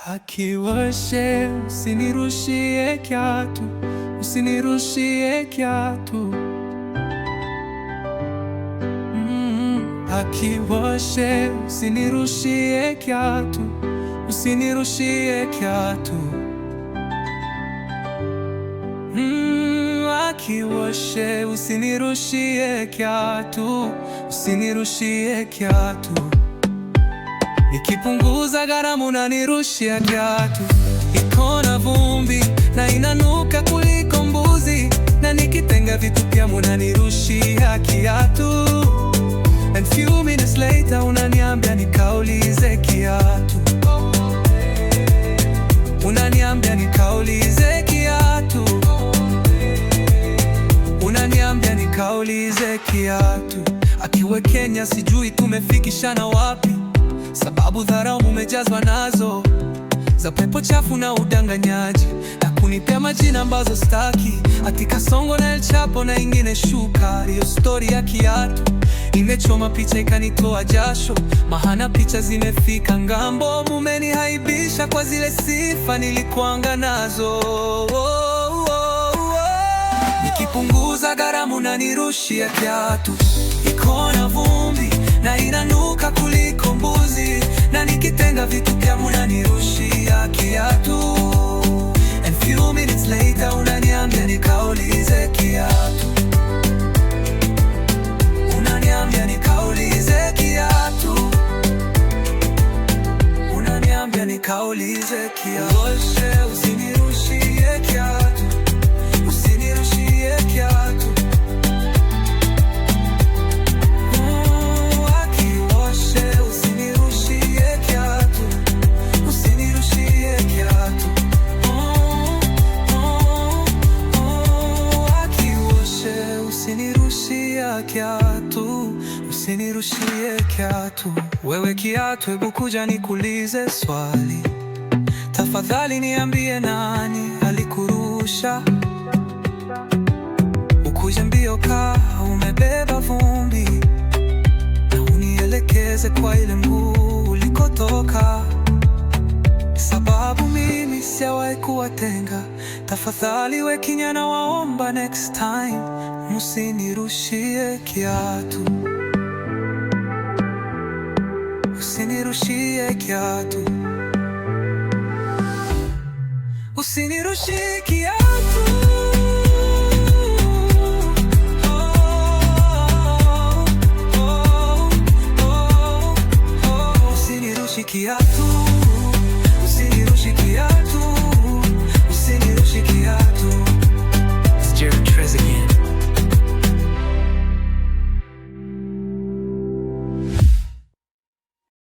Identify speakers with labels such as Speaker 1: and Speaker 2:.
Speaker 1: Akiwashe, usinirushie kiatu, usinirushie kiatu. Akiwashe, usinirushie kiatu, usinirushie kiatu. Akiwashe, usinirushie kiatu, usinirushie kiatu. Nikipunguza gharama unanirushia kiatu. Iko na vumbi na inanuka kuliko mbuzi, na nikitenga vitu pia unanirushia kiatu. And few minutes later unaniambia nikaulize kiatu, unaniambia nikaulize kiatu, unaniambia nikaulize kiatu. Akiwe Kenya sijui tumefikishana wapi, sababu dharau umejazwa nazo, za pepo chafu na udanganyaji, na kunipea majina ambazo staki, ati Kasongo na El Chapo na ingine shuka. Hiyo story ya kiatu imechoma picha ikanitoa jasho, mahana picha zimefika ngambo. Mumenihaibisha kwa zile sifa nilikuanga nazo. Nikipunguza gharama unanirushia kiatu. Iko na vumbi na inanuka kuliko mbuzi, na nikitenga vitu pia unanirushia kiatu. And few minutes later unaniambia nikaulize kiatu, unaniambia nikaulize kiatu, unaniambia nikaulize kiatu. Usinirushie kiatu, usinirushie kiatu. Kiatu, usinirushie kiatu. Wewe kiatu, hebu kuja nikuulize swali. Tafadhali niambie nani alikurusha? Ukuje mbio kaa umebeba vumbi, na unielekeze kwa ile mguu ulikotoka, sababu mimi sijawahi kuwatenga. Tafadhali we kijana, waomba next time usinirushie kiatu, usinirushie kiatu, usinirushie kiatu. Usinirushie kiatu.